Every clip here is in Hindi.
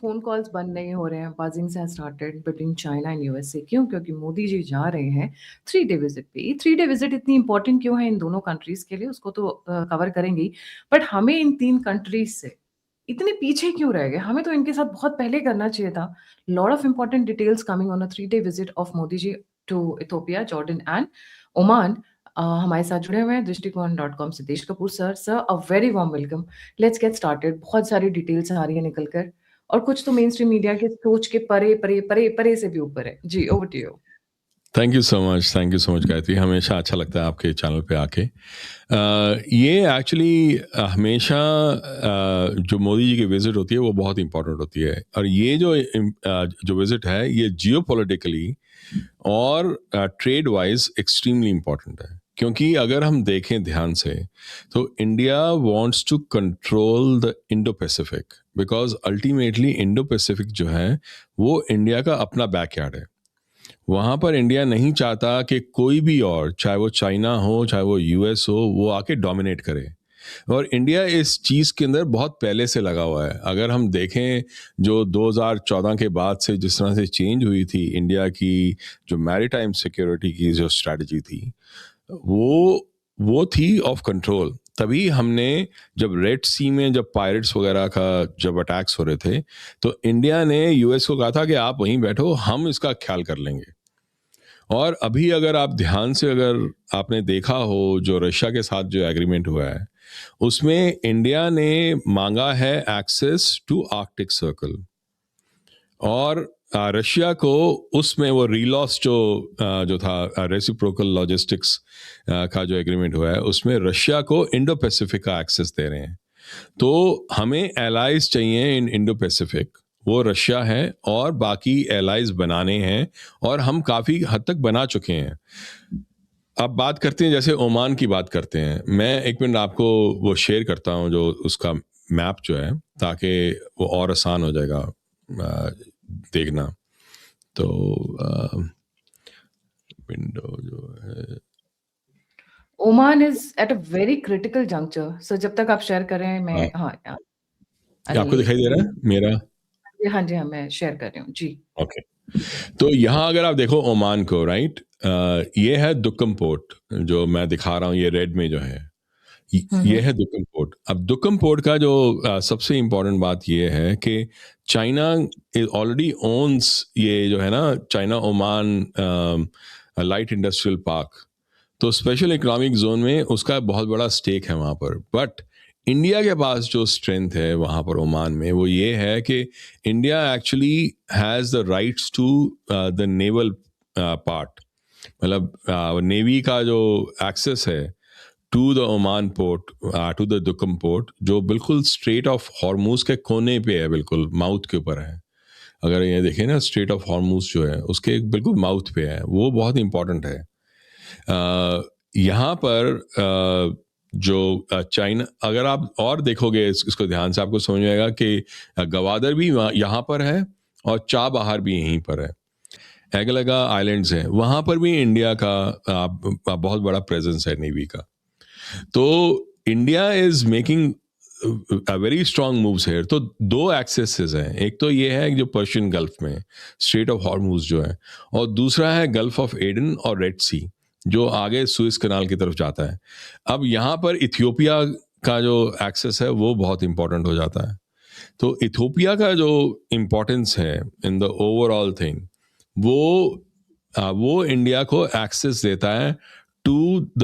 फ़ोन कॉल्स बंद नहीं हो रहे हैं, buzzings has started between China and USA क्यों? क्योंकि मोदी जी जा रहे हैं 3 डे विज़िट पे। ये 3 डे विज़िट इतनी इम्पोर्टेंट क्यों है इन दोनों कंट्रीज़ के लिए उसको तो कवर करेंगे ही। बट हमें इन 3 कंट्रीज़ से इतने पीछे क्यों रह गए? हमें तो इनके साथ बहुत पहले करना चाहिए था। Lot of important details coming on a 3 day visit of Modi ji to Ethiopia, Jordan and Oman. हमारे साथ जुड़े हुए हैं दृष्टिकोण.com से Desh Kapoor sir. Sir a very warm welcome. Let's get started. बहुत सारी डिटेल्स आ रही है निकल कर और कुछ तो मेन स्ट्रीम मीडिया के सोच के परे, परे, परे, परे से भी ऊपर है। जी, over to you. Thank you so much Gayatri. हमेशा अच्छा लगता है आपके चैनल पे आके। ये एक्चुअली हमेशा जो मोदी जी की विज़िट होती है वो बहुत इंपॉर्टेंट होती है, और ये जो विज़िट है ये जियोपॉलिटिकली और ट्रेड वाइज एक्सट्रीमली इंपॉर्टेंट है। क्योंकि अगर हम देखें ध्यान से तो India wants to control the Indo Pacific, because ultimately Indo Pacific जो है वो इंडिया का अपना बैकयार्ड है। वहाँ पर इंडिया नहीं चाहता कि कोई भी और, चाहे वो चाइना हो चाहे वो यूएस हो, वो आके डोमिनेट करे। और इंडिया इस चीज़ के अंदर बहुत पहले से लगा हुआ है। अगर हम देखें जो 2014 के बाद से जिस तरह से चेंज हुई थी इंडिया की जो मैरीटाइम सिक्योरिटी की जो स्ट्रैटेजी थी, वो थी ऑफ कंट्रोल। तभी हमने जब रेड सी में जब पायरेट्स वगैरह का जब अटैक्स हो रहे थे तो इंडिया ने यूएस को कहा था कि आप वहीं बैठो, हम इसका ख्याल कर लेंगे। और अभी अगर आप ध्यान से अगर आपने देखा हो जो रशिया के साथ जो एग्रीमेंट हुआ है उसमें इंडिया ने मांगा है एक्सेस टू आर्कटिक सर्कल, और रशिया को उसमें वो रीलॉस जो था रेसिप्रोकल लॉजिस्टिक्स का जो एग्रीमेंट हुआ है उसमें रशिया को इंडो पैसिफिक का एक्सेस दे रहे हैं। तो हमें एलाइज चाहिए इन इंडो पैसिफिक, वो रशिया है और बाकी एलाइज बनाने हैं, और हम काफ़ी हद तक बना चुके हैं। अब बात करते हैं, जैसे ओमान की बात करते हैं। मैं एक मिनट आपको वो शेयर करता हूँ जो उसका मैप जो है, ताकि वो और आसान हो जाएगा देखना। तो विंडो जो है Oman is at a very critical juncture. Sir जब तक आप शेयर कर रहे हैं मैं हाँ, ये आपको दिखाई दे रहा है मेरा? हाँ जी, हाँ, मैं शेयर कर रही हूँ। जी। ओके। तो यहाँ अगर आप देखो ओमान को, राइट, ये है दुक्कम पोर्ट जो मैं दिखा रहा हूँ, ये रेड में जो है हुँ, ये हुँ। है दुक्कम पोर्ट। अब दुक्कम पोर्ट का जो सबसे इम्पोर्टेंट बात ये है कि चाइना ऑलरेडी ओन्स ये जो है ना China Oman light industrial park. तो स्पेशल इकोनॉमिक जोन में उसका बहुत बड़ा स्टेक है वहाँ पर। बट इंडिया के पास जो स्ट्रेंथ है वहाँ पर ओमान में वो ये है कि India actually has the rights to the naval part, मतलब नेवी का जो एक्सेस है to the Oman port, to the Duqm port, जो बिल्कुल स्ट्रेट ऑफ हॉर्मूज के कोने पे है, बिल्कुल माउथ के ऊपर है। अगर ये देखें ना, स्ट्रेट ऑफ हॉर्मूज जो है उसके बिल्कुल माउथ पे है, वो बहुत इंपॉर्टेंट है। यहाँ पर जो चाइना, अगर आप और देखोगे इसको ध्यान से, आपको समझ में आएगा कि गवादर भी यहाँ पर है और चाबहार भी यहीं पर है। एगलगा आइलैंड्स हैं, वहाँ पर भी इंडिया का बहुत बड़ा प्रेजेंस है नेवी का। तो India is making very strong moves है। तो दो एक्सेसेस हैं, एक तो ये है जो पर्शियन गल्फ में स्ट्रेट ऑफ हॉर्मूज जो है, और दूसरा है गल्फ ऑफ एडन और रेड सी जो आगे सुएज कनाल की तरफ जाता है। अब यहाँ पर इथियोपिया का जो एक्सेस है वो बहुत इंपॉर्टेंट हो जाता है। तो इथियोपिया का जो इम्पोर्टेंस है इन द ओवरऑल थिंग, वो इंडिया को एक्सेस देता है to the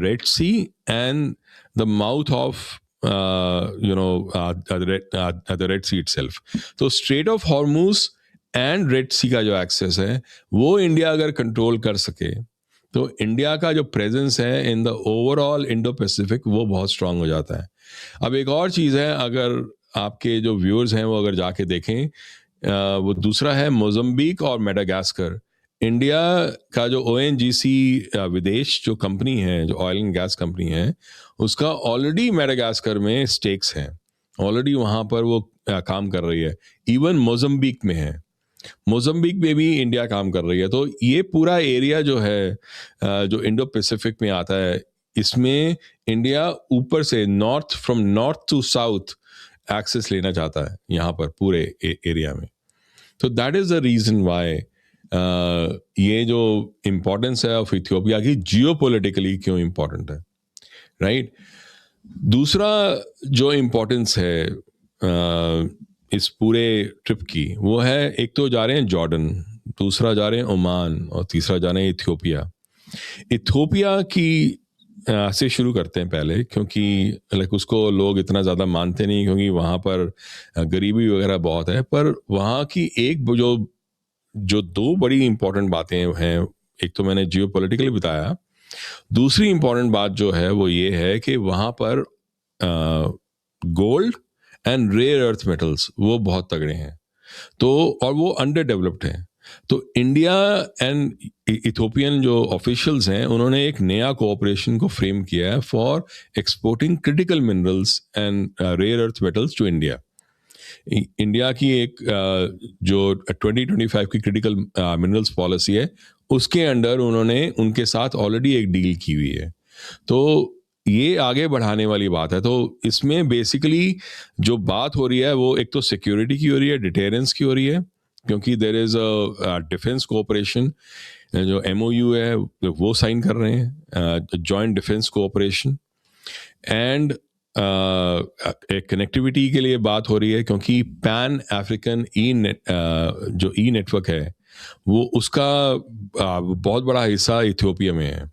Red Sea and the mouth of the Red Sea itself. तो Strait of Hormuz and Red Sea का जो एक्सेस है वो इंडिया अगर कंट्रोल कर सके तो इंडिया का जो प्रेजेंस है in the overall Indo Pacific वो बहुत स्ट्रांग हो जाता है। अब एक और चीज़ है, अगर आपके जो व्यूअर्स हैं वो अगर जाके देखें, वो दूसरा है मोजम्बिक और मेडागास्कर। इंडिया का जो ओएनजीसी विदेश जो कंपनी है, जो ऑयल एंड गैस कंपनी है, उसका ऑलरेडी मेडागास्कर में स्टेक्स हैं, ऑलरेडी वहाँ पर वो काम कर रही है। इवन मोजम्बिक में है, मोजम्बिक में भी इंडिया काम कर रही है। तो ये पूरा एरिया जो है जो इंडो पैसिफिक में आता है, इसमें इंडिया ऊपर से north, from north to south access लेना चाहता है यहाँ पर पूरे एरिया में। तो that is the reason why ये जो इम्पोर्टेंस है ऑफ इथियोपिया की जियोपॉलिटिकली क्यों इम्पोर्टेंट है, राइट। दूसरा जो इम्पोर्टेंस है इस पूरे ट्रिप की, वो है एक तो जा रहे हैं जॉर्डन, दूसरा जा रहे हैं ओमान और तीसरा जा रहे हैं इथियोपिया। इथियोपिया की से शुरू करते हैं पहले, क्योंकि लाइक उसको लोग इतना ज़्यादा मानते नहीं, क्योंकि वहाँ पर गरीबी वगैरह बहुत है। पर वहाँ की एक जो दो बड़ी इंपॉर्टेंट बातें हैं, एक तो मैंने जियो पोलिटिकली बताया, दूसरी इंपॉर्टेंट बात जो है वो ये है कि वहाँ पर gold and rare earth metals वो बहुत तगड़े हैं, तो और वो अंडर डेवलप्ड हैं। तो इंडिया एंड इथियोपियन जो ऑफिशियल्स हैं, उन्होंने एक नया कोऑपरेशन को फ्रेम किया है for exporting critical minerals and rare earth metals to India. India की एक जो 2025 की क्रिटिकल मिनरल्स पॉलिसी है, उसके अंडर उन्होंने उनके साथ ऑलरेडी एक डील की हुई है। तो ये आगे बढ़ाने वाली बात है। तो इसमें बेसिकली जो बात हो रही है वो एक तो सिक्योरिटी की हो रही है, डिटेरेंस की हो रही है, क्योंकि there is a defence cooperation, जो MOU है वो साइन कर रहे हैं, जॉइंट डिफेंस कोऑपरेशन, एंड एक कनेक्टिविटी के लिए बात हो रही है, क्योंकि पैन अफ्रीकन जो ई नेटवर्क है वो उसका बहुत बड़ा हिस्सा इथियोपिया में है।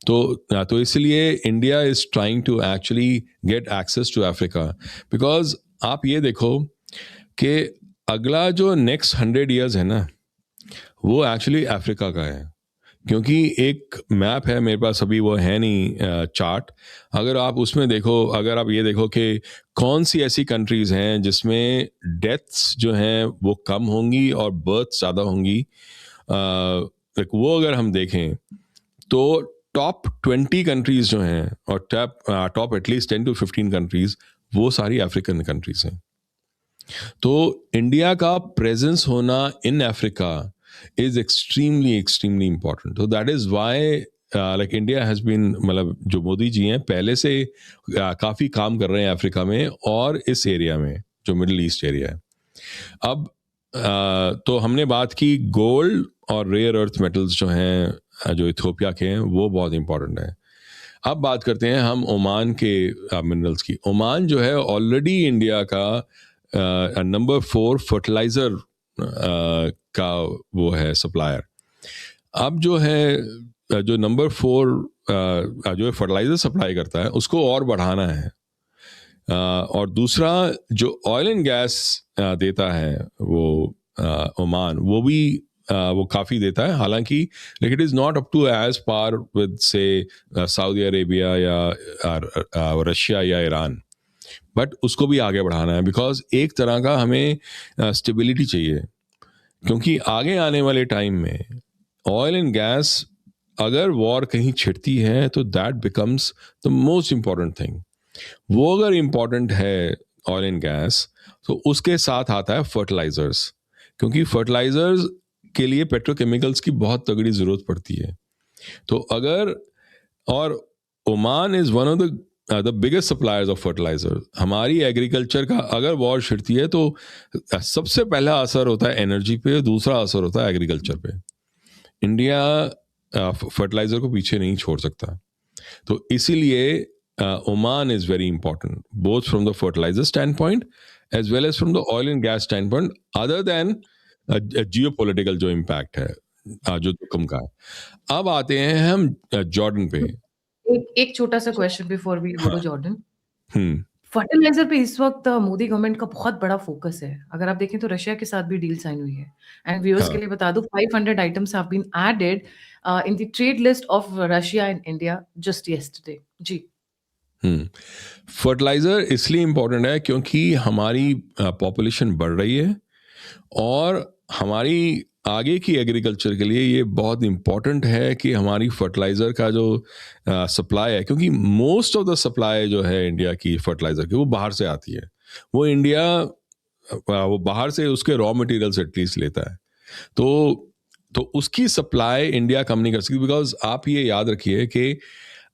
तो इसलिए India is trying to actually get access to Africa, because आप ये देखो कि अगला जो नेक्स्ट 100 ईयर्स है ना, वो एक्चुअली अफ्रीका का है। क्योंकि एक मैप है मेरे पास, अभी वो है नहीं चार्ट, अगर आप उसमें देखो, अगर आप ये देखो कि कौन सी ऐसी कंट्रीज हैं जिसमें डेथ्स जो हैं वो कम होंगी और बर्थ ज़्यादा होंगी, वो अगर हम देखें तो टॉप 20 कंट्रीज जो हैं और टॉप एटलीस्ट 10 to 15 कंट्रीज, वो सारी अफ्रीकन कंट्रीज हैं। तो इंडिया का प्रेजेंस होना in Africa is extremely important. So that is why like India has been, मतलब जो मोदी जी हैं पहले से काफ़ी काम कर रहे हैं अफ्रीका में और इस एरिया में जो मिडिल ईस्ट एरिया है। अब तो हमने बात की गोल्ड और रेयर अर्थ मेटल्स जो हैं जो इथियोपिया के हैं, वो बहुत इंपॉर्टेंट है। अब बात करते हैं हम ओमान के मिनरल्स की। ओमान जो है ऑलरेडी इंडिया का नंबर 4 फर्टिलाइजर का वो है सप्लायर। अब जो है जो नंबर 4 जो फर्टिलाइजर सप्लाई करता है, उसको और बढ़ाना है। और दूसरा जो ऑयल एंड गैस देता है वो ओमान, वो भी वो काफ़ी देता है, हालांकि like it is not up to as par with से सऊदी अरेबिया या रशिया या ईरान, बट उसको भी आगे बढ़ाना है, बिकॉज एक तरह का हमें स्टेबिलिटी चाहिए। क्योंकि आगे आने वाले टाइम में ऑयल एंड गैस अगर वॉर कहीं छिड़ती है तो that becomes the most important thing. वो अगर इम्पॉर्टेंट है ऑयल एंड गैस, तो उसके साथ आता है फर्टिलाइजर्स, क्योंकि फर्टिलाइजर्स के लिए पेट्रोकेमिकल्स की बहुत तगड़ी ज़रूरत पड़ती है। तो अगर, और Oman is one of the biggest suppliers of fertiliser. हमारी एग्रीकल्चर का अगर वॉर छिड़ती है तो सबसे पहला असर होता है एनर्जी पे, दूसरा असर होता है एग्रीकल्चर पे। इंडिया फर्टिलाइजर को पीछे नहीं छोड़ सकता। तो इसीलिए Oman is very important both from the fertiliser stand point as well as from the oil and gas stand point, other than geo political जो इम्पैक्ट है जो कम का है। अब आते हैं हम जॉर्डन पे। एक छोटा सा question before we go to Jordan. Hmm fertiliser पे इस वक्त मोदी गवर्नमेंट का बहुत बड़ा फोकस है। अगर आप देखें तो रशिया के साथ भी डील साइन हुई है। एंड व्यूअर्स के हाँ लिए बता दूं, 500 items have been added in the trade list of Russia and India just yesterday. जी। फर्टिलाइजर इसलिए इम्पोर्टेंट है क्योंकि हमारी पॉपुलेशन बढ़ रही है और हमारी आगे की एग्रीकल्चर के लिए ये बहुत इम्पॉर्टेंट है कि हमारी फर्टिलाइज़र का जो सप्लाई है, क्योंकि मोस्ट ऑफ द सप्लाई जो है इंडिया की फर्टिलाइज़र की वो बाहर से आती है। वो इंडिया वो बाहर से उसके रॉ मटेरियल्स एटलीस्ट लेता है। तो उसकी सप्लाई इंडिया कम नहीं कर सकती, बिकॉज आप ये याद रखिए कि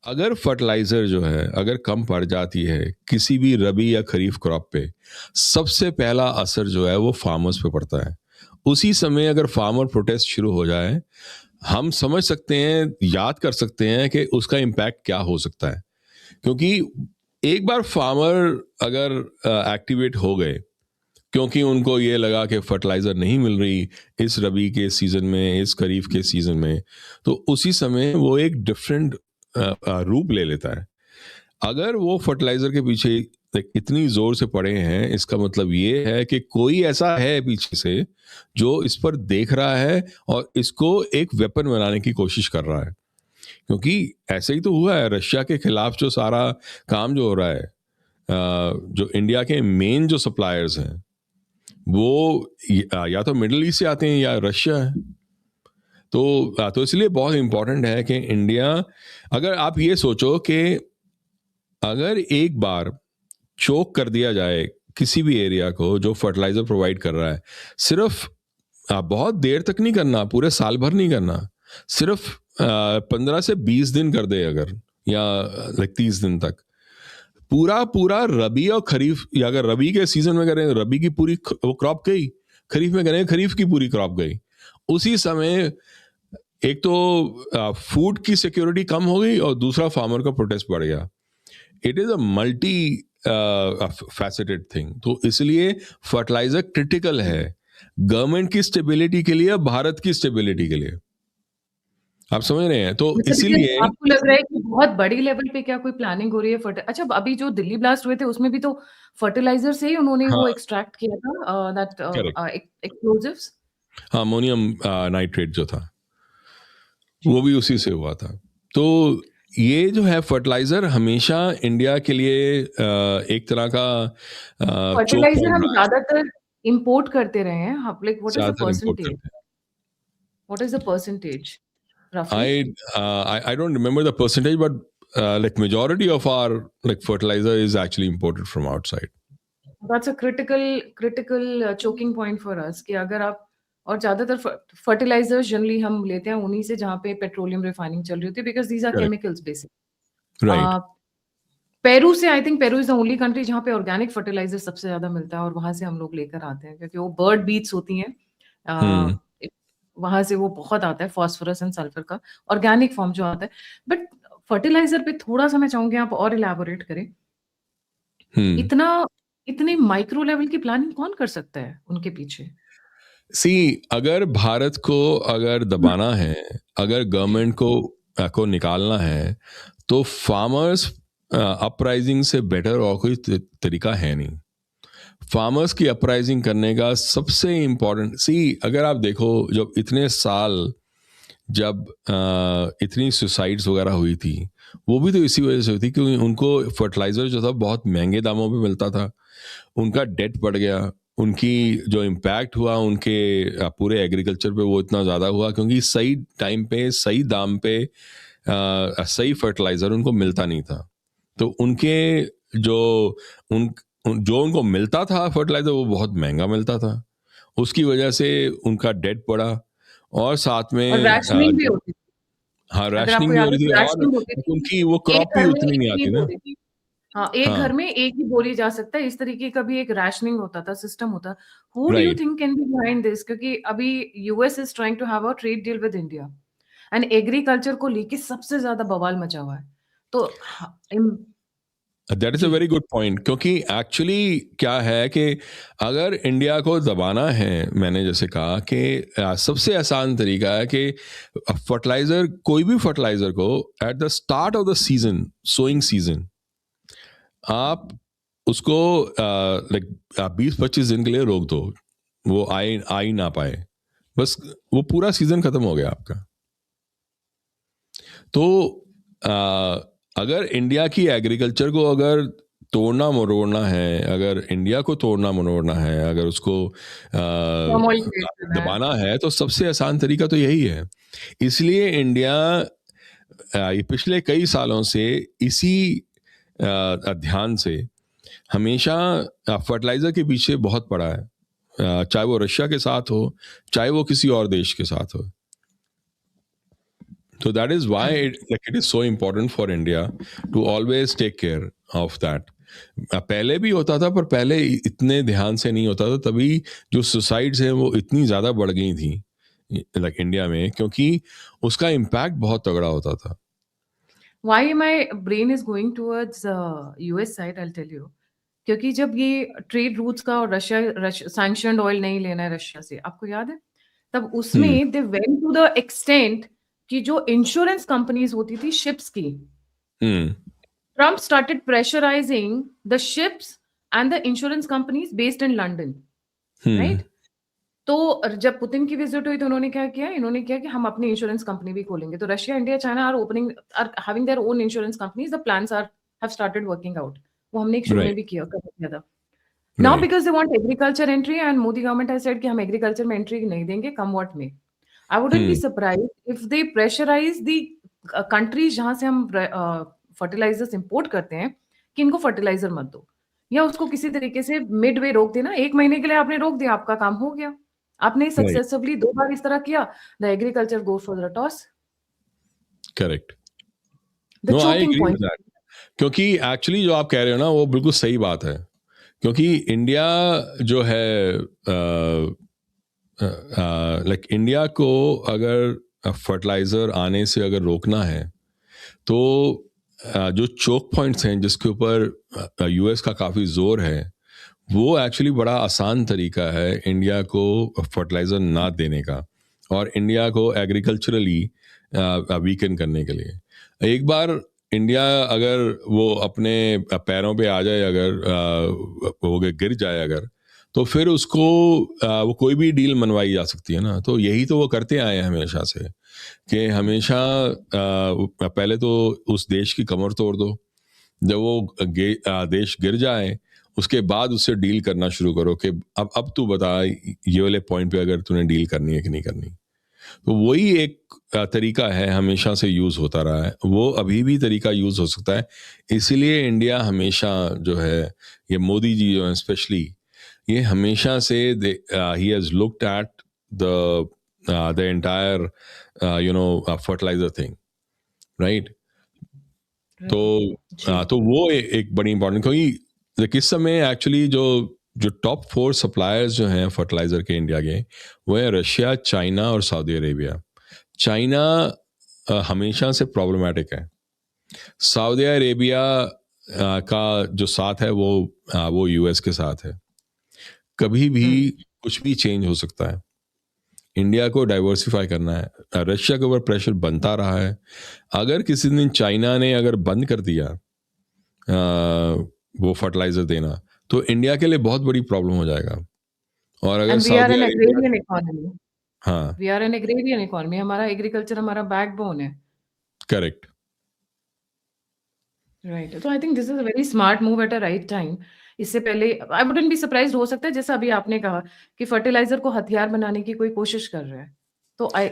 अगर फर्टिलाइजर जो है अगर कम पड़ जाती है किसी भी रबी या खरीफ क्रॉप पे, सबसे पहला असर जो है वो फार्मर्स पे पड़ता है। उसी समय अगर फार्मर प्रोटेस्ट शुरू हो जाए, हम समझ सकते हैं, याद कर सकते हैं कि उसका इम्पैक्ट क्या हो सकता है। क्योंकि एक बार फार्मर अगर एक्टिवेट हो गए, क्योंकि उनको ये लगा कि फर्टिलाइजर नहीं मिल रही इस रबी के सीजन में, इस खरीफ के सीजन में, तो उसी समय वो एक डिफरेंट रूप ले लेता है। अगर वो फर्टिलाइजर के पीछे इतनी जोर से पड़े हैं, इसका मतलब ये है कि कोई ऐसा है पीछे से जो इस पर देख रहा है और इसको एक वेपन बनाने की कोशिश कर रहा है। क्योंकि ऐसे ही तो हुआ है रशिया के खिलाफ, जो सारा काम जो हो रहा है, जो इंडिया के मेन जो सप्लायर्स हैं वो या तो मिडिल ईस्ट से आते हैं या रशिया है। तो इसलिए बहुत इंपॉर्टेंट है कि इंडिया, अगर आप ये सोचो कि अगर एक बार चोक कर दिया जाए किसी भी एरिया को जो फर्टिलाइजर प्रोवाइड कर रहा है, सिर्फ बहुत देर तक नहीं करना, पूरे साल भर नहीं करना, सिर्फ 15 से 20 दिन कर दे अगर, या 30 दिन तक, पूरा पूरा रबी और खरीफ, या अगर रबी के सीजन में करें रबी की पूरी वो क्रॉप गई, खरीफ में करें खरीफ की पूरी क्रॉप गई, उसी समय एक तो फूड की सिक्योरिटी कम हो गई और दूसरा फार्मर का प्रोटेस्ट बढ़ गया। It is a multi faceted thing. तो इसलिए फर्टिलाइजर क्रिटिकल है गवर्नमेंट की स्टेबिलिटी के लिए, भारत की स्टेबिलिटी के लिए। आप समझ रहे हैं? तो मतलब इसीलिए आपको लग रहा है कि बहुत बड़ी लेवल पे क्या कोई प्लानिंग हो रही है अच्छा, अभी जो दिल्ली ब्लास्ट हुए थे उसमें भी तो फर्टिलाइजर से ही उन्होंने वो हाँ, एक्सट्रैक्ट किया था, that correct, explosives. Ammonium nitrate जो था जी। वो भी उसी से हुआ था। तो ये जो है फर्टिलाइजर हमेशा इंडिया के लिए एक तरह का चोक फर्टिलाइजर पॉइंट हम रहा है। ज्यादातर इंपोर्ट करते रहे हैं, हम लाइक व्हाट इज द ज्यादातर इम्पोर्ट परसेंटेज, करते हैं। व्हाट इज द परसेंटेज रफली? I don't remember the percentage, but like majority of our like fertilizer is actually imported from outside. That's a critical choking point for us कि अगर आप, और ज्यादातर फर्टिलाइजर्स जनरली हम लेते हैं उन्हीं से जहाँ पे पेट्रोलियम रिफाइनिंग चल रही होती है, because these are Correct. Chemicals basic. Right. Peru से, I think Peru is the only country जहाँ पे ऑर्गेनिक फर्टिलाइजर सबसे ज्यादा मिलता है, और वहां से हम लोग लेकर आते हैं क्योंकि वो बर्ड बीट्स होती हैं। Hmm. वहां से वो बहुत आता है फॉस्फोरस एंड सल्फर का ऑर्गेनिक फॉर्म जो आता है। बट फर्टिलाइजर पे थोड़ा सा मैं चाहूंगी आप और इलेबोरेट करें। Hmm. इतना इतनी माइक्रो लेवल की प्लानिंग कौन कर सकता है उनके पीछे? अगर भारत को अगर दबाना है, अगर जी। गवर्नमेंट को निकालना है, तो फार्मर्स अपराइजिंग से बेटर और कोई तरीका है नहीं। फार्मर्स की अपराइजिंग करने का सबसे इम्पोर्टेंट, अगर आप देखो जब इतने साल जब इतनी सुसाइड्स वगैरह हुई थी, वो भी तो इसी वजह से हुई थी क्योंकि उनको फर्टिलाइजर जो था बहुत महंगे दामों पे मिलता था, उनका डेट बढ़ गया, उनकी जो इम्पैक्ट हुआ उनके पूरे एग्रीकल्चर पे वो इतना ज़्यादा हुआ क्योंकि सही टाइम पे सही दाम पे सही फर्टिलाइजर उनको मिलता नहीं था। तो उनके जो जो उनको मिलता था फर्टिलाइजर वो बहुत महंगा मिलता था, उसकी वजह से उनका डेट बढ़ा, और साथ और में रैशनिंग भी होती थी। हाँ, अगर रैशनिंग आपको भी हो याद रही है थी, तो और रैशनिंग होती थी। उनकी वो क्रॉप एक भी घर में उतनी एक नहीं ही आती ना। बोली थी। हाँ, एक घर हाँ, में एक ही बोली जा सकता है, इस तरीके का भी एक रैशनिंग होता था, सिस्टम होता। Who do you right. Think can be behind this? क्योंकि अभी US is trying to have a trade deal with India and agriculture को लेके सबसे ज्यादा बवाल मचा हुआ है। तो दैट इज अ जी। वेरी गुड पॉइंट, क्योंकि एक्चुअली क्या है कि अगर इंडिया को दबाना है, मैंने जैसे कहा कि सबसे आसान तरीका है कि फर्टिलाइजर, कोई भी फर्टिलाइजर को at the start of the season, sowing season, आप उसको लाइक 20-25 दिन के लिए रोक दो, वो आ ही ना पाए, बस वो पूरा सीजन खत्म हो गया आपका। तो अगर इंडिया की एग्रीकल्चर को अगर तोड़ना मरोड़ना है, अगर इंडिया को तोड़ना मरोड़ना है, अगर उसको टर्मोइल क्रिएट करना है। दबाना है, तो सबसे आसान तरीका तो यही है। इसलिए इंडिया ये पिछले कई सालों से इसी ध्यान से हमेशा फर्टिलाइजर के पीछे बहुत पड़ा है, चाहे वो रशिया के साथ हो, चाहे वो किसी और देश के साथ हो। So that is why it is so important for India to always take care of that. पहले भी होता था, पर पहले इतने ध्यान से नहीं होता था, तभी जो सुसाइड्स हैं वो इतनी ज़्यादा बढ़ गई थी लाइक इंडिया में, क्योंकि उसका इम्पैक्ट बहुत तगड़ा होता था. Why my brain is going towards US side, I'll tell you. क्योंकि जब ये ट्रेड रूट्स का और रशिया सैंक्शनड ऑयल नहीं लेना है रशिया से, आपको याद है? तब उसमें they went to the extent कि जो इंश्योरेंस कंपनीज होती थी शिप्स की, Trump started pressurising the ships and the insurance companies based in London, right? तो जब पुतिन की विजिट हुई तो उन्होंने क्या किया? इन्होंने किया कि हम अपनी इंश्योरेंस कंपनी भी खोलेंगे. तो Russia, India, China are having their own insurance companies. The plans have started working out. वो हमने एक शो में भी किया था. Now because they want agriculture entry and Modi government has said कि हम agriculture में entry नहीं देंगे, come what may. I wouldn't be surprised if they pressurize the countries जहाँ से हम fertilizers import करते हैं कि इनको fertilizer मत दो, या उसको किसी तरीके से midway रोक देना. 1 महीने के लिए आपने रोक दिया, आपका काम हो गया. आपने सक्सेसफुली 2 बार इस तरह किया, the agriculture goes for the toss. Correct. The No, I choking agree point. with that. क्योंकि एक्चुअली जो आप कह रहे हो ना वो बिल्कुल सही बात है, क्योंकि इंडिया जो है लाइक इंडिया को अगर फर्टिलाइज़र आने से अगर रोकना है तो जो चोक पॉइंट्स हैं जिसके ऊपर यूएस का काफ़ी ज़ोर है, वो एक्चुअली बड़ा आसान तरीका है इंडिया को फर्टिलाइज़र ना देने का और इंडिया को एग्रीकल्चरली वीकन करने के लिए. एक बार इंडिया अगर वो अपने पैरों पे आ जाए, अगर वो गिर जाए अगर, तो फिर उसको वो कोई भी डील मनवाई जा सकती है ना. तो यही तो वो करते आए हैं हमेशा से, कि हमेशा पहले तो उस देश की कमर तोड़ दो, जब वो देश गिर जाए उसके बाद उससे डील करना शुरू करो कि अब तू बता ये वाले पॉइंट पे अगर तूने डील करनी है कि नहीं करनी. तो वही एक तरीका है, हमेशा से यूज़ होता रहा है, वो अभी भी तरीका यूज़ हो सकता है. इसीलिए इंडिया हमेशा जो है, ये मोदी जी जो है स्पेशली, ये हमेशा से ही has looked at the entire fertiliser thing, right. तो वो एक बड़ी इंपॉर्टेंट, क्योंकि इस समय एक्चुअली जो टॉप 4 सप्लायर्स जो हैं फर्टिलाइज़र के इंडिया के, वो है रशिया, चाइना और सऊदी अरेबिया. चाइना हमेशा से प्रॉब्लमेटिक है. सऊदी अरेबिया का जो साथ है वो यूएस के साथ है. कभी भी कुछ भी चेंज हो सकता है. इंडिया को डाइवर्सिफाई करना है. रशिया के ऊपर प्रेशर बनता रहा है. अगर किसी दिन चाइना ने अगर बंद कर दिया वो फर्टिलाइज़र देना, तो इंडिया के लिए बहुत बड़ी प्रॉब्लम हो जाएगा. और अगर we are an agrarian economy. हाँ, we are an agrarian economy. हमारा एग्रीकल्चर हमारा बैकबोन है. करेक्ट. राइट. तो I think this is a very smart move at a right time. इससे पहले आई वुडंट बी सरप्राइज्ड, हो सकता है जैसा अभी आपने कहा कि फर्टिलाइजर को हथियार बनाने की कोई कोशिश कर रहा है. तो आई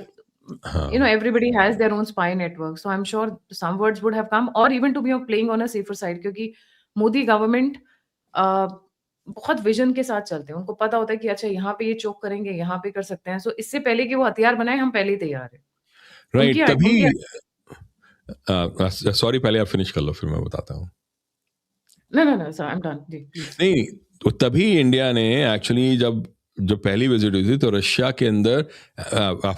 everybody has their own spy network, so I'm sure some words would have come, or even to be playing on a safer side, क्योंकि मोदी गवर्नमेंट बहुत विजन के साथ चलते हैं. उनको पता होता है कि अच्छा यहाँ पे ये चोक करेंगे, यहाँ पे कर सकते हैं. सो इससे पहले कि वो हथियार बनाए, हम पहले ही तैयार हैं. राइट. तभी उनकी सॉरी, पहले आप फिनिश कर लो फिर मैं बताता हूँ. no, sir, I'm done. Ji, please. नहीं, तो तभी इंडिया ने एक्चुअली जो पहली विजिट हुई थी तो रशिया के अंदर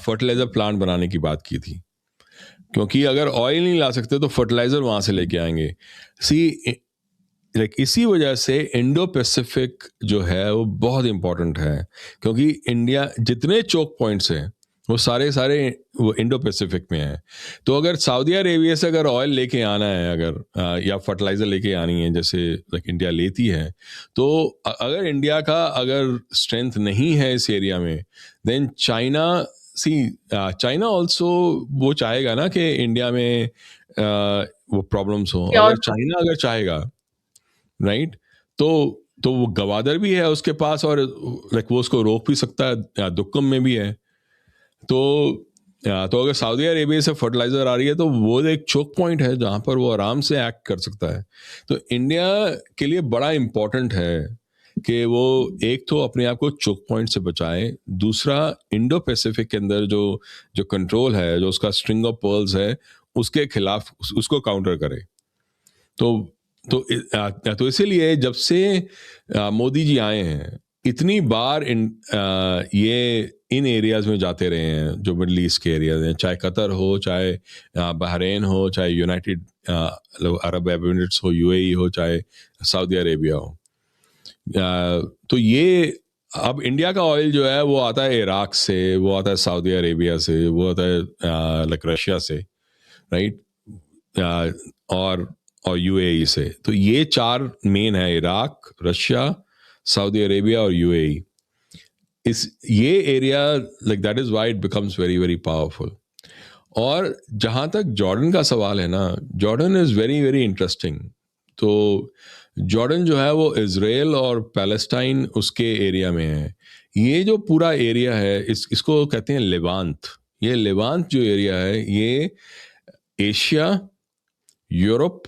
फर्टिलाइजर प्लांट बनाने की बात की थी, क्योंकि अगर ऑयल नहीं ला सकते तो फर्टिलाइजर वहां से लेके आएंगे. इसी वजह से इंडो पैसिफिक जो है वो बहुत इंपॉर्टेंट है, क्योंकि इंडिया जितने चोक पॉइंट्स हैं वो सारे वो इंडो पैसिफिक में है. तो अगर सऊदी अरेबिया से अगर ऑयल लेके आना है, अगर या फर्टिलाइजर लेके आनी है, जैसे इंडिया लेती है, तो अगर इंडिया का अगर स्ट्रेंथ नहीं है इस एरिया में, देन चाइना ऑल्सो वो चाहेगा ना कि इंडिया में वो प्रॉब्लम्स हो. अगर चाइना अगर चाहेगा, राइट, तो वो गवादर भी है उसके पास, और वो उसको रोक भी सकता है, दुक्कम में भी है. तो अगर सऊदी अरेबिया से फर्टिलाइजर आ रही है तो वो एक चोक पॉइंट है जहां पर वो आराम से एक्ट कर सकता है. तो इंडिया के लिए बड़ा इंपॉर्टेंट है कि वो एक तो अपने आप को चोक पॉइंट से बचाए, दूसरा इंडो पैसिफिक के अंदर जो जो कंट्रोल है, जो उसका स्ट्रिंग ऑफ पर्ल्स है, उसके खिलाफ उसको काउंटर करे। तो तो इसीलिए जब से मोदी जी आए हैं, इतनी बार ये इन एरियाज में जाते रहे हैं जो मिडल ईस्ट के एरियाज हैं, चाहे कतर हो, चाहे बहरीन हो, चाहे यूनाइटेड अरब एमिरेट्स हो, यूएई हो, चाहे सऊदी अरेबिया हो। तो ये अब इंडिया का ऑयल जो है वो आता है इराक से, वो आता है सऊदी अरेबिया से, वो आता है लाइक रशिया से, राइट, और यूएई से। तो ये चार मेन है, इराक, रशिया, सऊदी अरेबिया और यूएई। इस ये area, like that is why it becomes very very powerful. और जहां तक जॉर्डन का सवाल है ना, Jordan is very very interesting. तो जॉर्डन जो है वो इजराइल और पैलेस्टाइन उसके एरिया में है। ये जो पूरा एरिया है इसको कहते हैं लेवांत। ये लेवांत जो एरिया है ये एशिया, यूरोप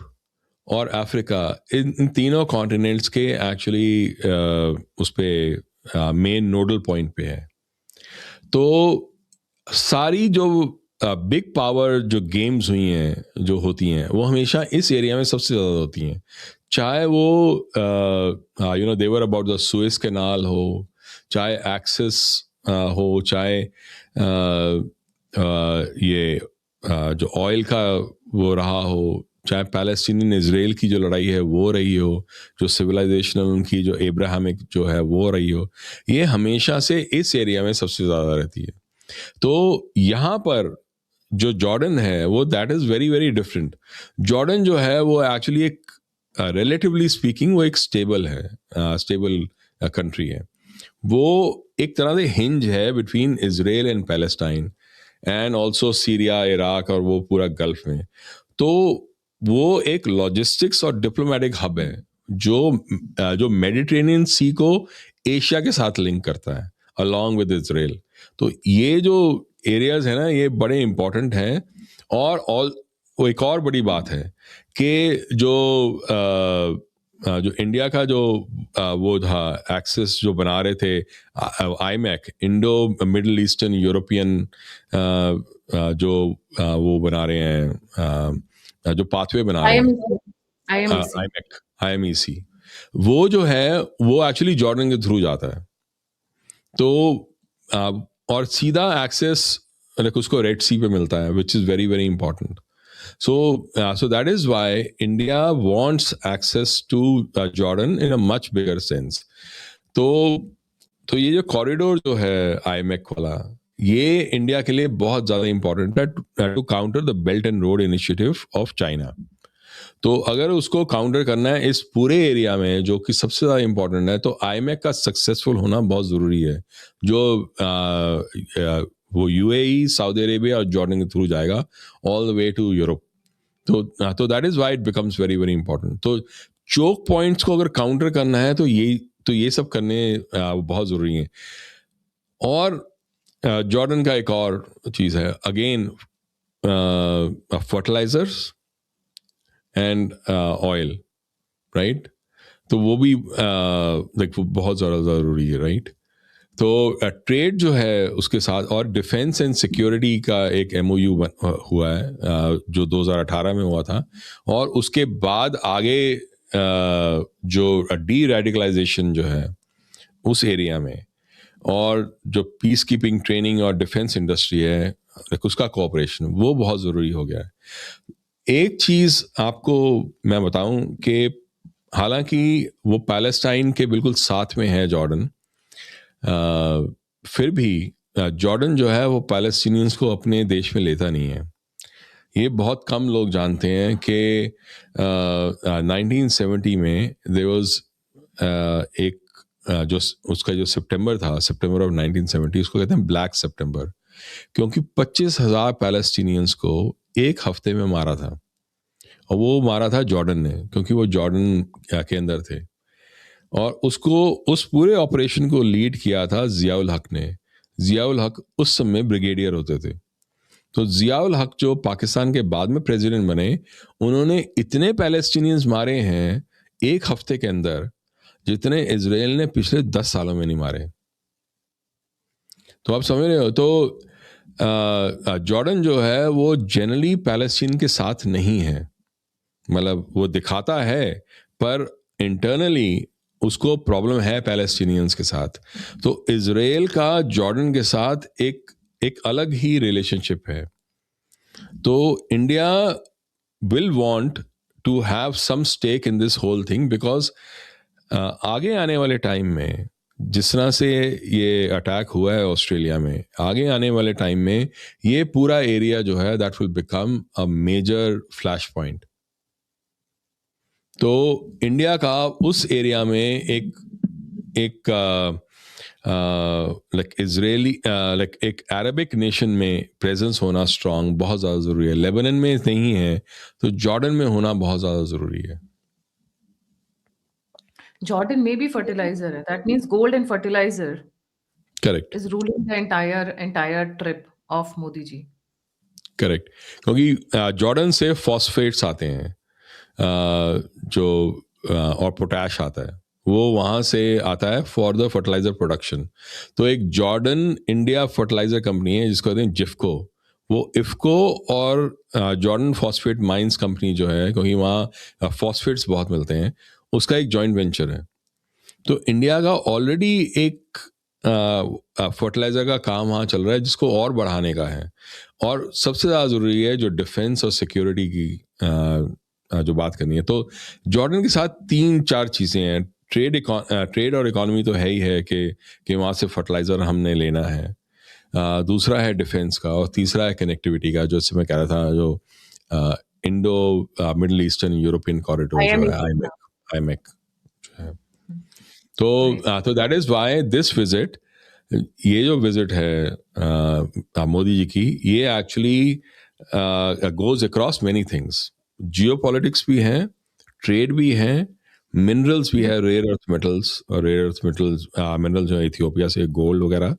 और अफ्रीका, इन तीनों कॉन्टिनेंट्स के एक्चुअली उस पे मेन नोडल पॉइंट पे है। तो सारी जो बिग पावर जो गेम्स हुई हैं, जो होती हैं, वो हमेशा इस एरिया में सबसे ज़्यादा होती हैं। चाहे वो देवर अबाउट द सुएज कैनाल हो, चाहे एक्सिस हो, चाहे ये जो ऑयल का वो रहा हो, चाहे पैलेस्टीनियन इजराइल की जो लड़ाई है वो रही हो, जो सिविलाइजेशनल उनकी जो एब्राहमिक जो है वो रही हो, ये हमेशा से इस एरिया में सबसे ज़्यादा रहती है। तो यहाँ पर जो जॉर्डन है वो that is very very different. Jordan जो है वो एक्चुअली एक रिलेटिवली स्पीकिंग वो एक स्टेबल है, स्टेबल कंट्री है। वो एक तरह से हिंज है between Israel and Palestine and also Syria, Iraq और वो पूरा गल्फ में। तो वो एक लॉजिस्टिक्स और डिप्लोमेटिक हब है जो मेडिटेरेनियन सी को एशिया के साथ लिंक करता है अलॉन्ग विद इजराइल। तो ये जो एरियाज है ना, ये बड़े इंपॉर्टेंट हैं। और वो एक और बड़ी बात है कि जो इंडिया का जो वो था एक्सेस जो बना रहे थे, iMac, Indo Middle Eastern European, जो वो बना रहे हैं, जो पाथवे बना रहे हैं, आईमैक, आईएमईसी, वो जो है वो एक्चुअली जॉर्डन के थ्रू जाता है। तो और सीधा एक्सेस लाइक उसको रेड सी पे मिलता है, which is very very important. So that is why India wants access to Jordan in a much bigger sense. तो ये जो कॉरिडोर जो है आईमैक वाला, ये इंडिया के लिए बहुत ज़्यादा इंपॉर्टेंट है to counter the belt and road initiative of China. तो अगर उसको काउंटर करना है इस पूरे एरिया में जो कि सबसे ज़्यादा इंपॉर्टेंट है, तो आईमैक का सक्सेसफुल होना बहुत ज़रूरी है, जो वो यूएई, सऊदी अरेबिया और जॉर्डन के थ्रू जाएगा all the way to Europe. तो that is why it becomes very very important. तो चोक पॉइंट्स को अगर काउंटर करना है तो ये सब करने बहुत ज़रूरी है। और जॉर्डन का एक और चीज़ है, again fertilisers and oil, right. तो वो भी लाइक बहुत ज़्यादा ज़रूरी है, राइट। तो ट्रेड जो है उसके साथ, और डिफेंस एंड सिक्योरिटी का एक एमओयू हुआ है जो 2018 में हुआ था। और उसके बाद आगे जो डी रेडिकलाइजेशन जो है उस एरिया में, और जो पीस कीपिंग ट्रेनिंग और डिफेंस इंडस्ट्री है उसका कोऑपरेशन, वो बहुत ज़रूरी हो गया है। एक चीज़ आपको मैं बताऊं कि हालांकि वो पैलेस्टाइन के बिल्कुल साथ में है जॉर्डन, फिर भी जॉर्डन जो है वो पैलेस्टीनियंस को अपने देश में लेता नहीं है। ये बहुत कम लोग जानते हैं कि 1970 में देयर वाज एक जो उसका जो सितंबर था, सितंबर ऑफ 1970, उसको कहते हैं ब्लैक सितंबर, क्योंकि 25,000 पैलेस्टीनियंस को एक हफ्ते में मारा था। और वो मारा था जॉर्डन ने, क्योंकि वो जॉर्डन के अंदर थे। और उस पूरे ऑपरेशन को लीड किया था जियाउल हक ने। जियाउल हक उस समय ब्रिगेडियर होते थे। तो जियाउल हक जो पाकिस्तान के बाद में प्रेसिडेंट बने, उन्होंने इतने पैलेस्टीनियंस मारे हैं एक हफ्ते के अंदर जितने इजराइल ने पिछले 10 सालों में नहीं मारे। तो आप समझ रहे हो। तो जॉर्डन जो है वो जनरली पैलेस्टीन के साथ नहीं है, मतलब वो दिखाता है पर इंटरनली उसको प्रॉब्लम है पैलेस्टीनियंस के साथ। तो इजराइल का जॉर्डन के साथ एक एक अलग ही रिलेशनशिप है। तो India will want to have some stake in this whole thing, because आगे आने वाले टाइम में जिस तरह से ये अटैक हुआ है ऑस्ट्रेलिया में, आगे आने वाले टाइम में ये पूरा एरिया जो है that will become a major flash point. तो इंडिया का उस एरिया में एक लाइक इजरायली लाइक एक अरबिक नेशन में प्रेजेंस होना स्ट्रांग बहुत ज़्यादा ज़रूरी है। लेबनान में नहीं है तो जॉर्डन में होना बहुत ज़्यादा ज़रूरी है। Jordan may be fertilizer. That means gold and fertilizer correct is ruling the entire trip of Modi ji. Correct, क्योंकि जॉर्डन से फॉस्फेट्स आते हैं जो और पोटैश आता है, वो वहाँ से आता है फॉर द फर्टिलाइजर प्रोडक्शन। तो एक जॉर्डन इंडिया फर्टिलाइजर कंपनी है जिसको कहते हैं जिफ्को, वो इफ्को और जॉर्डन फॉस्फेट माइंस कंपनी जो है, क्योंकि वहाँ फॉस्फेट्स बहुत मिलते हैं, उसका एक जॉइंट वेंचर है। तो इंडिया का ऑलरेडी एक फर्टिलाइजर का काम वहाँ चल रहा है जिसको और बढ़ाने का है। और सबसे ज़्यादा ज़रूरी है जो डिफेंस और सिक्योरिटी की जो बात करनी है। तो जॉर्डन के साथ 3-4 चीज़ें हैं। ट्रेड और इकोनॉमी तो है ही है कि वहाँ से फर्टिलाइज़र हमने लेना है। दूसरा है डिफेंस का, और तीसरा है कनेक्टिविटी का, जो मैं कह रहा था, जो Indo Middle Eastern European corridor जो है, आईमेक जो है। तो that is why this visit, ये जो विजिट है मोदी जी की, ये actually goes across many things. Geopolitics भी है, ट्रेड भी है, मिनरल्स भी है, रेयर अर्थ मेटल्स, और रेयर अर्थ मेटल्स मिनरल जो है इथियोपिया से, गोल्ड वगैरह,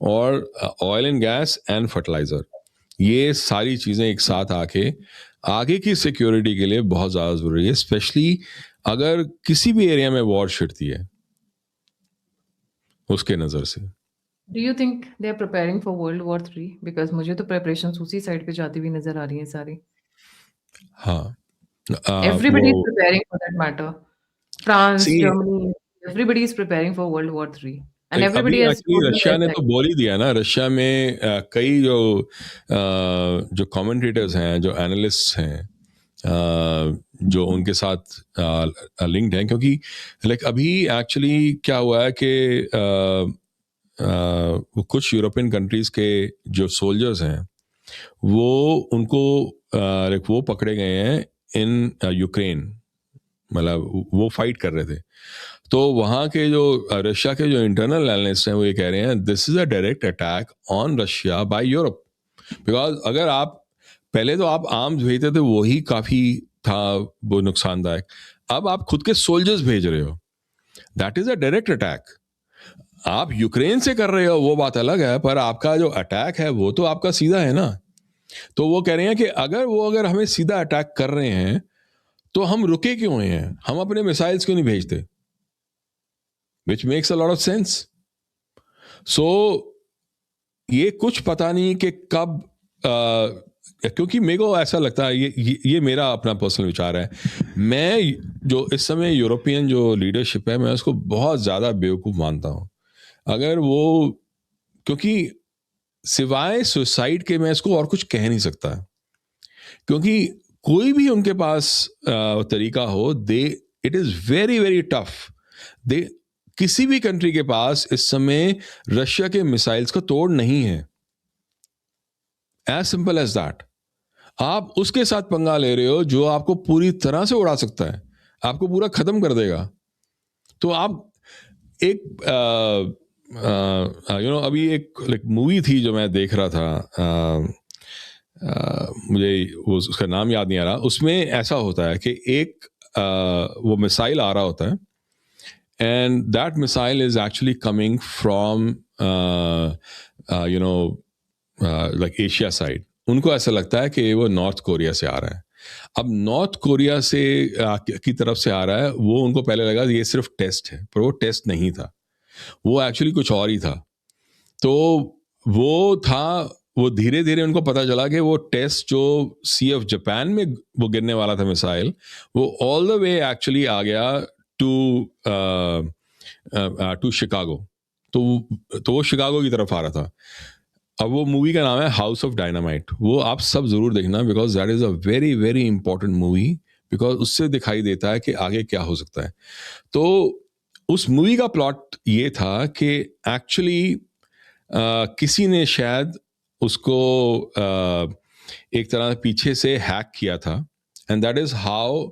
और oil and gas and fertiliser. ये सारी चीज़ें एक साथ आके आगे की सिक्योरिटी के लिए बहुत ज़्यादा ज़रूरी है, स्पेशली अगर किसी भी एरिया में वॉर छिड़ती है उसके नज़र से। Do you think they are preparing for World War III? Because मुझे तो preparations उसी साइड पे जाती हुई नजर आ रही हैं सारी। हाँ, Everybody is वो preparing for that matter. France, see Germany, everybody is preparing for World War III. And अभी everybody has actually put the Russia red ने flag. तो बोल ही दिया ना। रशिया में कई जो कमेंटेटर्स हैं, जो एनालिस्ट हैं, जो उनके साथ लिंक्ड हैं, क्योंकि लाइक अभी एक्चुअली क्या हुआ है कि कुछ यूरोपियन कंट्रीज़ के जो सोल्जर्स हैं वो उनको लाइक वो पकड़े गए हैं इन यूक्रेन, मतलब वो फाइट कर रहे थे। तो वहाँ के जो रशिया के जो इंटरनल एनालिस्ट हैं वो ये कह रहे हैं this is a direct attack on Russia by Europe. Because अगर आप पहले तो आप आर्म्स भेजते थे, वही काफ़ी था वो नुकसानदायक। अब आप खुद के सोल्जर्स भेज रहे हो, that is a direct attack. आप यूक्रेन से कर रहे हो वो बात अलग है, पर आपका जो अटैक है वो तो आपका सीधा है ना। तो वो कह रहे हैं कि अगर हमें सीधा अटैक कर रहे हैं तो हम रुके क्यों हैं, हम अपने मिसाइल्स क्यों नहीं भेजते, which makes a lot of sense. So ये कुछ पता नहीं कि कब क्योंकि मेरे को ऐसा लगता है, ये मेरा अपना पर्सनल विचार है, मैं जो इस समय यूरोपियन जो लीडरशिप है मैं उसको बहुत ज़्यादा बेवकूफ़ मानता हूँ। अगर वो, क्योंकि सिवाय सुसाइड के मैं इसको और कुछ कह नहीं सकता, क्योंकि कोई भी उनके पास तरीका हो, it is very very tough. किसी भी कंट्री के पास इस समय रशिया के मिसाइल्स का तोड़ नहीं है, एज सिंपल एज दैट। आप उसके साथ पंगा ले रहे हो जो आपको पूरी तरह से उड़ा सकता है, आपको पूरा खत्म कर देगा। तो आप एक अभी एक लाइक मूवी थी जो मैं देख रहा था, मुझे उसका नाम याद नहीं आ रहा। उसमें ऐसा होता है कि एक वो मिसाइल आ रहा होता है, and that missile is actually coming from like Asia side. उनको ऐसा लगता है कि वो नॉर्थ कोरिया से आ रहा है, अब नॉर्थ कोरिया से की तरफ से आ रहा है, वो उनको पहले लगा ये सिर्फ टेस्ट है, पर वो टेस्ट नहीं था, वो एक्चुअली कुछ और ही था। तो वो धीरे धीरे उनको पता चला कि वो टेस्ट जो सी ऑफ जापान में वो गिरने वाला था मिसाइल, वो ऑल द वे एक्चुअली आ गया टू शिकागो। तो वो शिकागो की तरफ आ रहा था। अब वो मूवी का नाम है हाउस ऑफ डायनामाइट, वो आप सब जरूर देखना, because that is a very very important movie, because उससे दिखाई देता है कि आगे क्या हो सकता है। तो उस मूवी का प्लॉट ये था कि एक्चुअली किसी ने शायद उसको एक तरह पीछे से हैक किया था, and that is how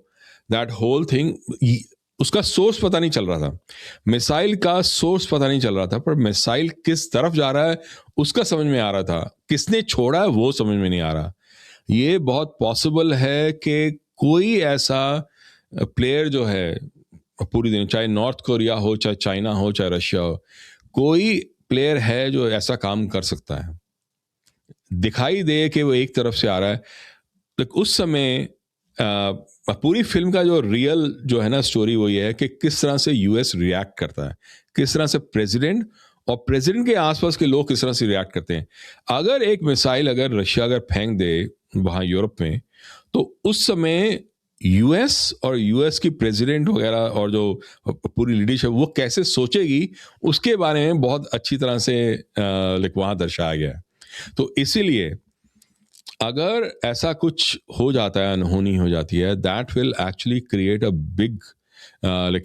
that whole thing, उसका सोर्स पता नहीं चल रहा था, मिसाइल का सोर्स पता नहीं चल रहा था, पर मिसाइल किस तरफ जा रहा है उसका समझ में आ रहा था, किसने छोड़ा है वो समझ में नहीं आ रहा। ये बहुत पॉसिबल है कि कोई ऐसा प्लेयर जो है पूरी दुनिया, चाहे नॉर्थ कोरिया हो, चाहे चाइना हो, चाहे रशिया हो, कोई प्लेयर है जो ऐसा काम कर सकता है। दिखाई दे कि वो एक तरफ से आ रहा है, तो उस समय पूरी फिल्म का जो रियल जो है ना स्टोरी वो ये है कि किस तरह से यूएस रिएक्ट करता है, किस तरह से प्रेसिडेंट और प्रेसिडेंट के आसपास के लोग किस तरह से रिएक्ट करते हैं। अगर एक मिसाइल अगर रशिया अगर फेंक दे वहां यूरोप में, तो उस समय यूएस और यूएस की प्रेसिडेंट वगैरह और जो पूरी लीडरशिप वो कैसे सोचेगी उसके बारे में बहुत अच्छी तरह से वहां दर्शाया गया है। तो इसीलिए अगर ऐसा कुछ हो जाता है, अनहोनी हो जाती है, that will actually create a big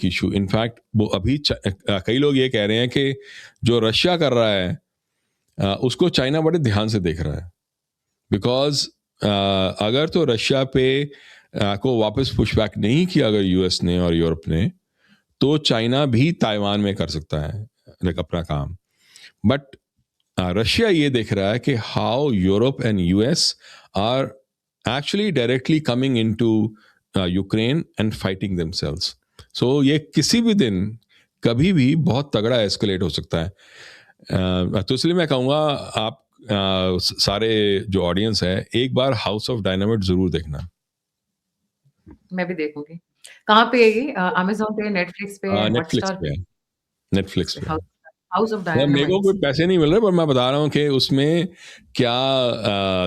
issue. In fact वो अभी कई लोग ये कह रहे हैं कि जो रशिया कर रहा है उसको चाइना बड़े ध्यान से देख रहा है, बिकॉज अगर तो रशिया पे को वापस पुशबैक नहीं किया अगर यूएस ने और यूरोप ने, तो चाइना भी ताइवान में कर सकता है अपना काम। बट रशिया ये देख रहा है कि how Europe and US are actually directly coming into Ukraine and fighting themselves. So ये किसी भी दिन कभी भी बहुत तगड़ा एस्केलेट हो सकता है। तो इसलिए मैं कहूँगा आप सारे जो ऑडियंस है एक बार हाउस ऑफ डायनामाइट जरूर देखना। मैं भी देखूंगी। कहाँ पे है ये? अमेज़न पे, नेटफ्लिक्स पे, नेटफ्लिक्स हॉटस्टार पे पे? है, नेटफ्लिक्स पे है। हाउस हाउस ऑफ मेरे को डायनामाइट्स। कोई पैसे नहीं मिल रहे, पर मैं बता रहा हूँ कि उसमें क्या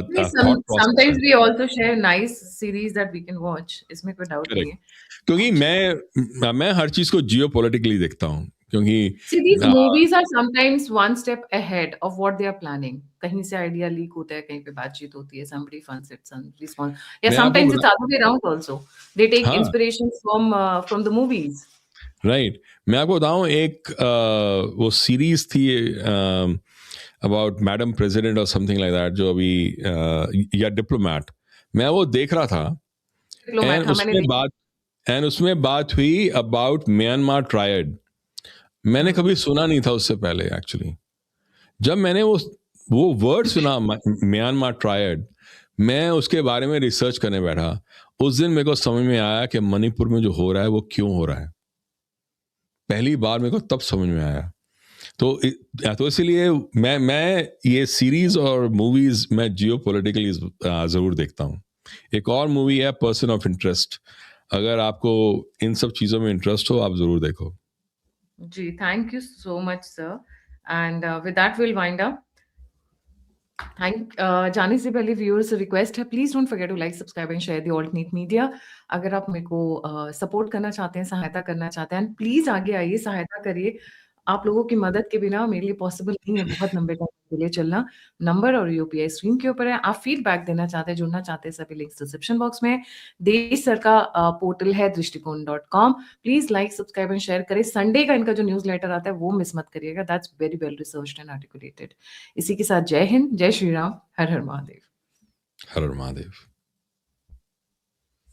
थॉट प्रोसेस है। Sometimes we also share nice series that we can watch. इसमें कोई डाउट नहीं करेक्ट, है। क्योंकि जी। मैं हर चीज को जियो पॉलिटिकली देखता हूँ, क्योंकि See, these movies are sometimes one step ahead of what they are planning. कहीं से आइडिया लीक होता है, कहीं पे बातचीत होती है, somebody funds it, somebody sponsors. Yeah, मैं आपको sometimes बता, it's other way around also. They take हाँ inspirations from the movies. Right, मैं आपको बताऊँ एक वो सीरीज थी अबाउट मैडम प्रेसिडेंट और समथिंग लाइक दैट, जो अभी या डिप्लोमैट, मैं वो देख रहा था। डिप्लोमेट, एंड हाँ मैंने देखी। उसमें बात हुई अबाउट म्यांमार ट्रायड। मैंने कभी सुना नहीं था उससे पहले एक्चुअली। जब मैंने वो वर्ड सुना म्यांमार ट्रायड, मैं उसके बारे में रिसर्च करने बैठा। उस दिन मेरे को समझ में आया कि मणिपुर में जो हो रहा है वो क्यों हो रहा है। पहली बार मेरे को तब समझ में आया। तो इसीलिए मैं ये सीरीज और मूवीज मैं जियो पॉलिटिकली जरूर देखता हूँ। एक और मूवी है पर्सन ऑफ इंटरेस्ट, अगर आपको इन सब चीजों में इंटरेस्ट हो आप जरूर देखो। जी, thank you so much, sir. And with that, we'll wind up. जाने से पहले व्यूअर्स से रिक्वेस्ट है, please don't forget to like, subscribe and share the alternate media. अगर आप मेरे को सपोर्ट करना चाहते हैं, सहायता करना चाहते हैं, प्लीज आगे आइए, सहायता करिए। आप लोगों की मदद के बिना मेरे लिए पॉसिबल नहीं है बहुत लंबे टाइम के लिए चलना। नंबर और यूपीआई स्क्रीन के ऊपर है। आप फीडबैक देना चाहते हैं, जुड़ना चाहते हैं, सभी लिंक्स डिस्क्रिप्शन बॉक्स में है। देश सर का पोर्टल है दृष्टिकोण.com। Please like, subscribe and share करें। संडे का इनका जो न्यूज लेटर आता है वो मिस मत करिएगा, that's very well researched and articulated. इसी के साथ जय हिंद, जय श्री राम, हर हर महादेव। हर हर महादेव।